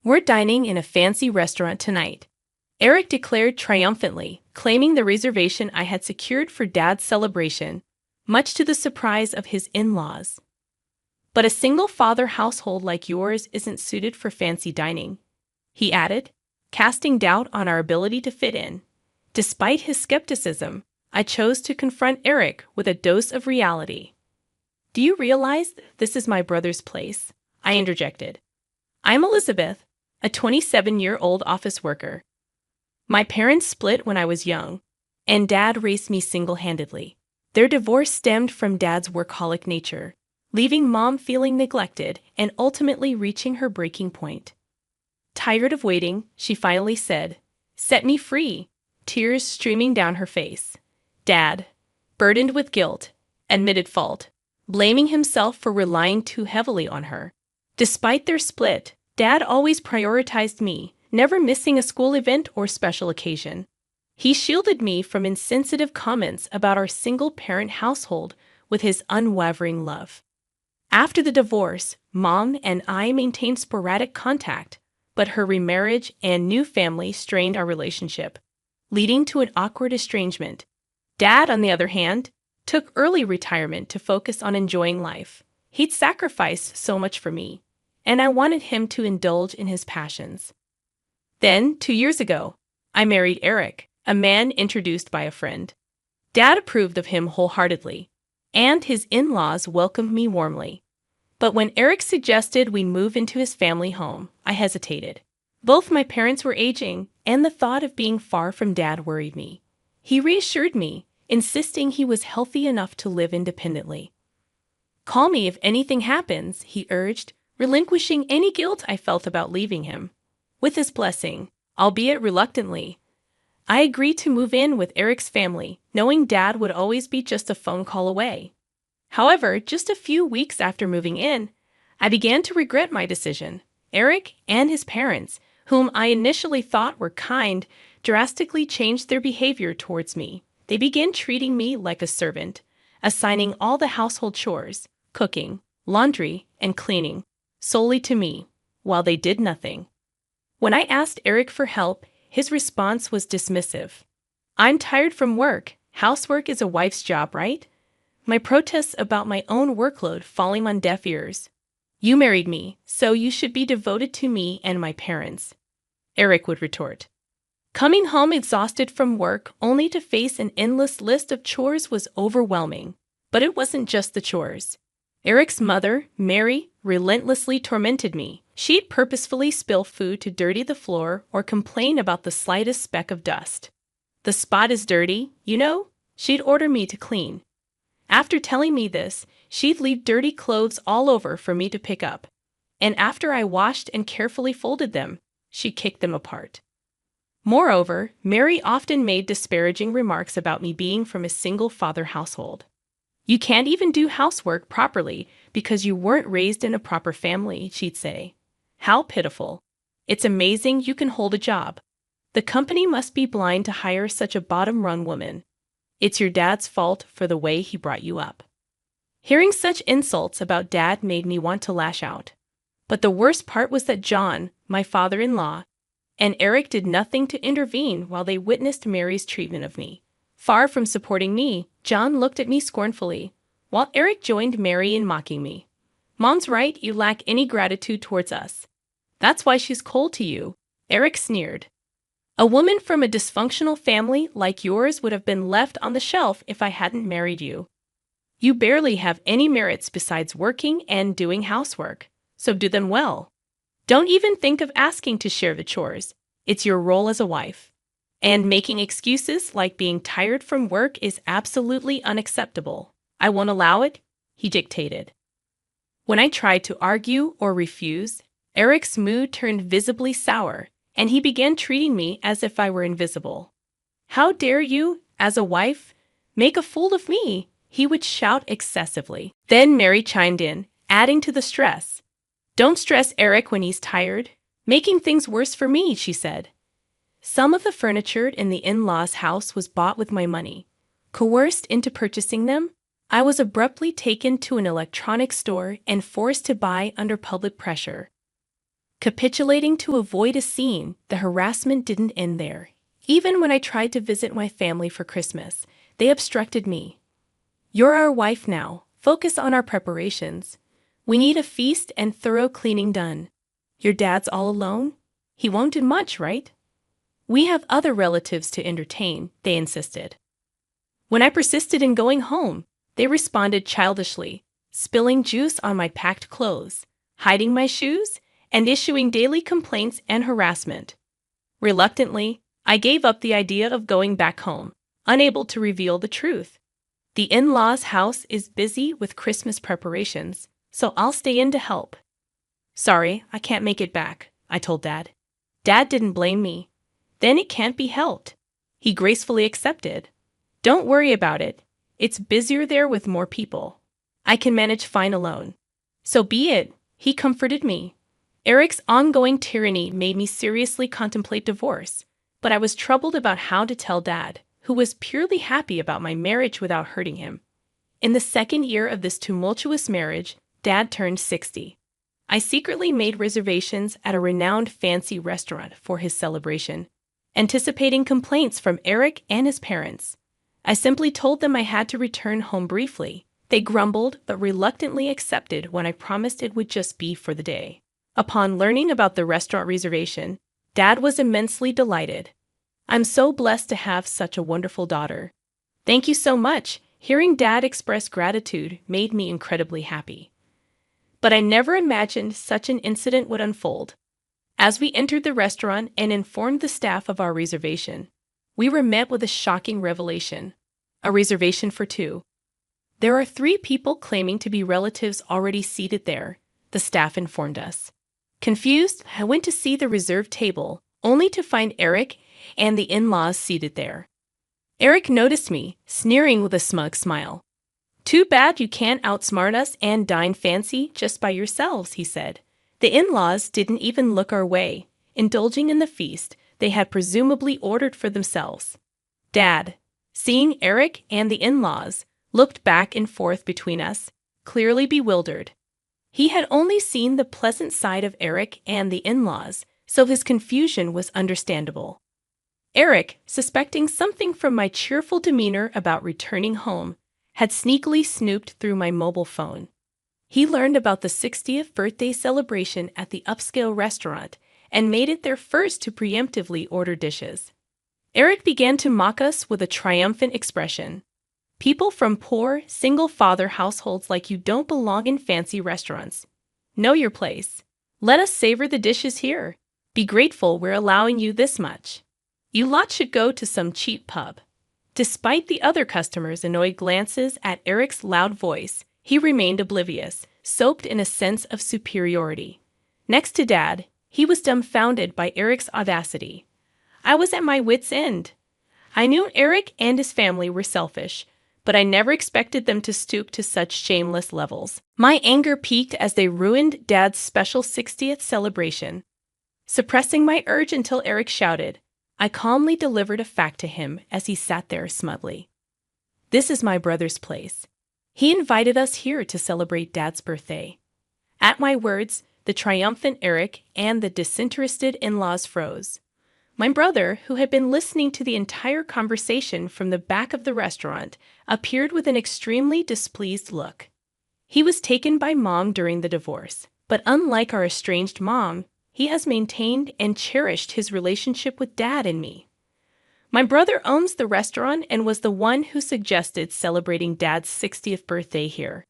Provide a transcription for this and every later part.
We're dining in a fancy restaurant tonight, Eric declared triumphantly, claiming the reservation I had secured for Dad's celebration, much to the surprise of his in-laws. But a single-father household like yours isn't suited for fancy dining, he added, casting doubt on our ability to fit in. Despite his skepticism, I chose to confront Eric with a dose of reality. Do you realize this is my brother's place? I interjected. I'm Elizabeth, a 27-year-old office worker. My parents split when I was young, and Dad raised me single-handedly. Their divorce stemmed from Dad's workaholic nature, leaving Mom feeling neglected and ultimately reaching her breaking point. Tired of waiting, she finally said, "Set me free," tears streaming down her face. Dad, burdened with guilt, admitted fault, blaming himself for relying too heavily on her. Despite their split, Dad always prioritized me, never missing a school event or special occasion. He shielded me from insensitive comments about our single-parent household with his unwavering love. After the divorce, Mom and I maintained sporadic contact, but her remarriage and new family strained our relationship, leading to an awkward estrangement. Dad, on the other hand, took early retirement to focus on enjoying life. He'd sacrificed so much for me, and I wanted him to indulge in his passions. Then, 2 years ago, I married Eric, a man introduced by a friend. Dad approved of him wholeheartedly, and his in-laws welcomed me warmly. But when Eric suggested we move into his family home, I hesitated. Both my parents were aging, and the thought of being far from Dad worried me. He reassured me, insisting he was healthy enough to live independently. "Call me if anything happens," he urged, relinquishing any guilt I felt about leaving him. With his blessing, albeit reluctantly, I agreed to move in with Eric's family, knowing Dad would always be just a phone call away. However, just a few weeks after moving in, I began to regret my decision. Eric and his parents, whom I initially thought were kind, drastically changed their behavior towards me. They began treating me like a servant, assigning all the household chores, cooking, laundry, and cleaning, solely to me, while they did nothing. When I asked Eric for help, his response was dismissive. "I'm tired from work. Housework is a wife's job, right?" My protests about my own workload falling on deaf ears. "You married me, so you should be devoted to me and my parents," Eric would retort. Coming home exhausted from work only to face an endless list of chores was overwhelming. But it wasn't just the chores. Eric's mother, Mary, relentlessly tormented me. She'd purposefully spill food to dirty the floor or complain about the slightest speck of dust. "The spot is dirty, you know," she'd order me to clean. After telling me this, she'd leave dirty clothes all over for me to pick up. And after I washed and carefully folded them, she'd kick them apart. Moreover, Mary often made disparaging remarks about me being from a single-father household. "You can't even do housework properly because you weren't raised in a proper family," she'd say. "How pitiful. It's amazing you can hold a job. The company must be blind to hire such a bottom-rung woman. It's your dad's fault for the way he brought you up." Hearing such insults about Dad made me want to lash out. But the worst part was that John, my father-in-law, and Eric did nothing to intervene while they witnessed Mary's treatment of me. Far from supporting me, John looked at me scornfully, while Eric joined Mary in mocking me. "Mom's right, you lack any gratitude towards us. That's why she's cold to you," Eric sneered. "A woman from a dysfunctional family like yours would have been left on the shelf if I hadn't married you. You barely have any merits besides working and doing housework, so do them well. Don't even think of asking to share the chores. It's your role as a wife. And making excuses like being tired from work is absolutely unacceptable. I won't allow it," he dictated. When I tried to argue or refuse, Eric's mood turned visibly sour, and he began treating me as if I were invisible. "How dare you, as a wife, make a fool of me?" he would shout excessively. Then Mary chimed in, adding to the stress. "Don't stress Eric when he's tired. Making things worse for me," she said. Some of the furniture in the in-laws' house was bought with my money. Coerced into purchasing them, I was abruptly taken to an electronics store and forced to buy under public pressure. Capitulating to avoid a scene, the harassment didn't end there. Even when I tried to visit my family for Christmas, they obstructed me. "You're our wife now. Focus on our preparations. We need a feast and thorough cleaning done. Your dad's all alone? He won't do much, right?" "We have other relatives to entertain," they insisted. When I persisted in going home, they responded childishly, spilling juice on my packed clothes, hiding my shoes, and issuing daily complaints and harassment. Reluctantly, I gave up the idea of going back home, unable to reveal the truth. "The in-laws' house is busy with Christmas preparations, so I'll stay in to help." "Sorry, I can't make it back," I told Dad. Dad didn't blame me. "Then it can't be helped." He gracefully accepted. "Don't worry about it. It's busier there with more people. I can manage fine alone." "So be it," he comforted me. Eric's ongoing tyranny made me seriously contemplate divorce, but I was troubled about how to tell Dad, who was purely happy about my marriage without hurting him. In the second year of this tumultuous marriage, Dad turned 60. I secretly made reservations at a renowned fancy restaurant for his celebration, anticipating complaints from Eric and his parents. I simply told them I had to return home briefly. They grumbled but reluctantly accepted when I promised it would just be for the day. Upon learning about the restaurant reservation, Dad was immensely delighted. "I'm so blessed to have such a wonderful daughter." "Thank you so much." Hearing Dad express gratitude made me incredibly happy. But I never imagined such an incident would unfold. As we entered the restaurant and informed the staff of our reservation, we were met with a shocking revelation: a reservation for two. "There are 3 people claiming to be relatives already seated there," the staff informed us. Confused, I went to see the reserved table, only to find Eric and the in-laws seated there. Eric noticed me, sneering with a smug smile. "Too bad you can't outsmart us and dine fancy just by yourselves," he said. The in-laws didn't even look our way, indulging in the feast they had presumably ordered for themselves. Dad, seeing Eric and the in-laws, looked back and forth between us, clearly bewildered. He had only seen the pleasant side of Eric and the in-laws, so his confusion was understandable. Eric, suspecting something from my cheerful demeanor about returning home, had sneakily snooped through my mobile phone. He learned about the 60th birthday celebration at the upscale restaurant and made it their first to preemptively order dishes. Eric began to mock us with a triumphant expression. "People from poor, single-father households like you don't belong in fancy restaurants. Know your place. Let us savor the dishes here. Be grateful we're allowing you this much. You lot should go to some cheap pub." Despite the other customers' annoyed glances at Eric's loud voice, he remained oblivious, soaked in a sense of superiority. Next to Dad, he was dumbfounded by Eric's audacity. I was at my wits' end. I knew Eric and his family were selfish, but I never expected them to stoop to such shameless levels. My anger peaked as they ruined Dad's special 60th celebration. Suppressing my urge until Eric shouted, I calmly delivered a fact to him as he sat there smugly. "This is my brother's place. He invited us here to celebrate Dad's birthday." At my words, the triumphant Eric and the disinterested in-laws froze. My brother, who had been listening to the entire conversation from the back of the restaurant, appeared with an extremely displeased look. He was taken by Mom during the divorce, but unlike our estranged mom, he has maintained and cherished his relationship with Dad and me. My brother owns the restaurant and was the one who suggested celebrating Dad's 60th birthday here.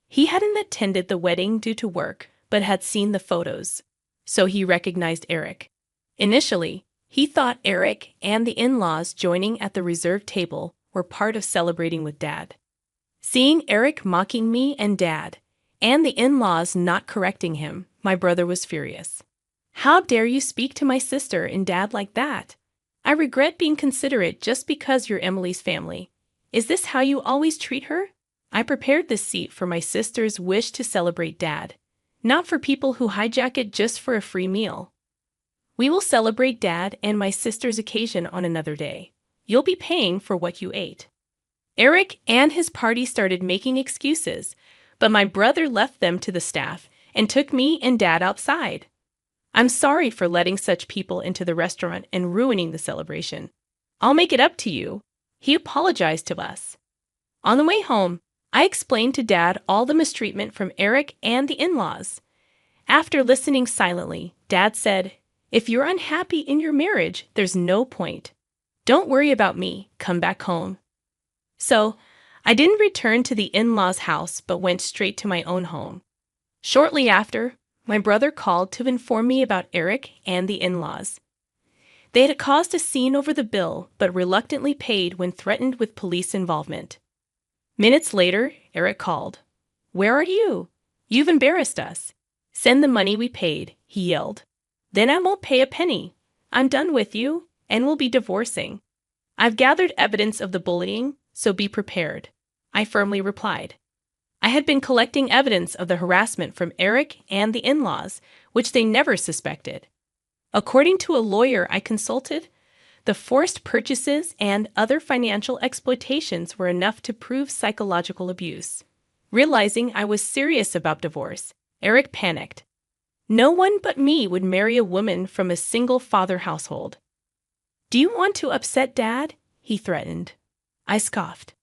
He hadn't attended the wedding due to work, but had seen the photos, so he recognized Eric. Initially, he thought Eric and the in-laws joining at the reserved table were part of celebrating with Dad. Seeing Eric mocking me and Dad, and the in-laws not correcting him, my brother was furious. "How dare you speak to my sister and Dad like that? I regret being considerate just because you're Emily's family. Is this how you always treat her? I prepared this seat for my sister's wish to celebrate Dad, not for people who hijack it just for a free meal. We will celebrate Dad and my sister's occasion on another day. You'll be paying for what you ate." Eric and his party started making excuses, but my brother left them to the staff and took me and Dad outside. I'm sorry for letting such people into the restaurant and ruining the celebration. I'll make it up to you. He apologized to us. On the way home, I explained to Dad all the mistreatment from Eric and the in-laws. After listening silently, Dad said, "If you're unhappy in your marriage, there's no point. Don't worry about me. Come back home." So, I didn't return to the in-laws' house but went straight to my own home. Shortly after, my brother called to inform me about Eric and the in-laws. They had caused a scene over the bill but reluctantly paid when threatened with police involvement. Minutes later, Eric called. "Where are you? You've embarrassed us. Send the money we paid," he yelled. "Then I won't pay a penny. I'm done with you, and we'll be divorcing. I've gathered evidence of the bullying, so be prepared," I firmly replied. I had been collecting evidence of the harassment from Eric and the in-laws, which they never suspected. According to a lawyer I consulted, the forced purchases and other financial exploitations were enough to prove psychological abuse. Realizing I was serious about divorce, Eric panicked. No one but me would marry a woman from a single-father household. "Do you want to upset Dad?" he threatened. I scoffed.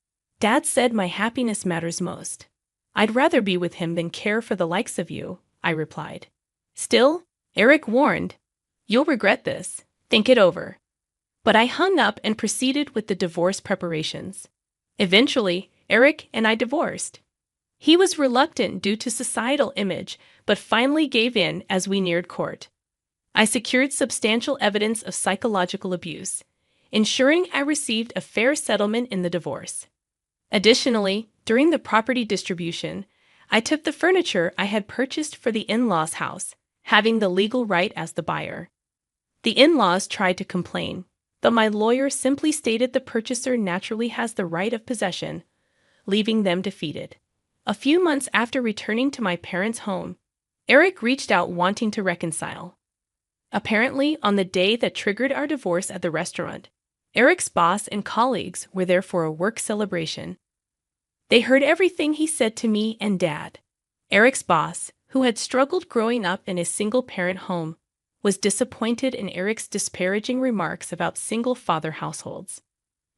"Dad said my happiness matters most. I'd rather be with him than care for the likes of you," I replied. Still, Eric warned, "You'll regret this. Think it over." But I hung up and proceeded with the divorce preparations. Eventually, Eric and I divorced. He was reluctant due to societal image, but finally gave in as we neared court. I secured substantial evidence of psychological abuse, ensuring I received a fair settlement in the divorce. Additionally, during the property distribution, I took the furniture I had purchased for the in-laws' house, having the legal right as the buyer. The in-laws tried to complain, but my lawyer simply stated the purchaser naturally has the right of possession, leaving them defeated. A few months after returning to my parents' home, Eric reached out wanting to reconcile. Apparently, on the day that triggered our divorce at the restaurant, Eric's boss and colleagues were there for a work celebration. They heard everything he said to me and Dad. Eric's boss, who had struggled growing up in a single-parent home, was disappointed in Eric's disparaging remarks about single-father households.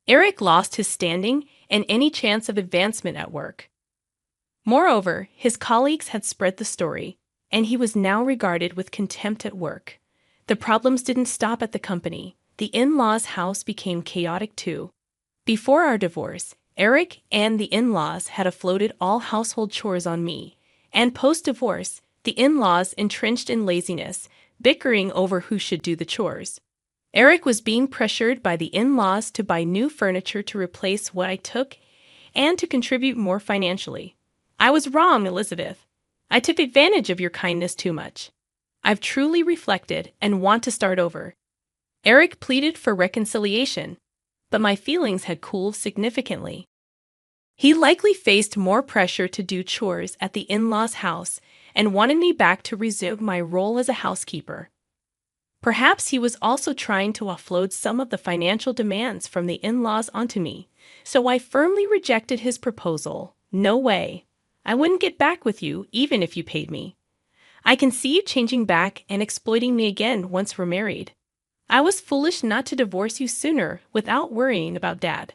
Eric lost his standing and any chance of advancement at work. Moreover, his colleagues had spread the story, and he was now regarded with contempt at work. The problems didn't stop at the company. The in-laws' house became chaotic too. Before our divorce, Eric and the in-laws had offloaded all household chores on me, and post-divorce, the in-laws entrenched in laziness, bickering over who should do the chores. Eric was being pressured by the in-laws to buy new furniture to replace what I took and to contribute more financially. I was wrong, Elizabeth. I took advantage of your kindness too much. I've truly reflected and want to start over. Eric pleaded for reconciliation, but my feelings had cooled significantly. He likely faced more pressure to do chores at the in-laws' house and wanted me back to resume my role as a housekeeper. Perhaps he was also trying to offload some of the financial demands from the in-laws onto me, so I firmly rejected his proposal. No way. I wouldn't get back with you even if you paid me. I can see you changing back and exploiting me again once we're married. I was foolish not to divorce you sooner without worrying about Dad.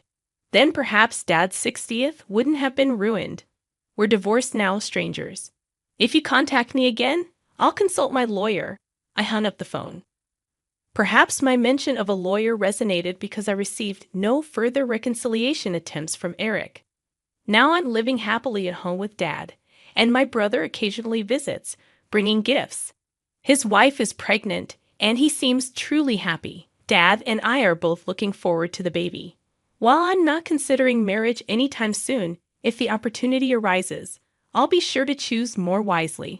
Then perhaps Dad's 60th wouldn't have been ruined. We're divorced now, strangers. If you contact me again, I'll consult my lawyer. I hung up the phone. Perhaps my mention of a lawyer resonated because I received no further reconciliation attempts from Eric. Now I'm living happily at home with Dad, and my brother occasionally visits, bringing gifts. His wife is pregnant, and he seems truly happy. Dad and I are both looking forward to the baby. While I'm not considering marriage anytime soon, if the opportunity arises, I'll be sure to choose more wisely.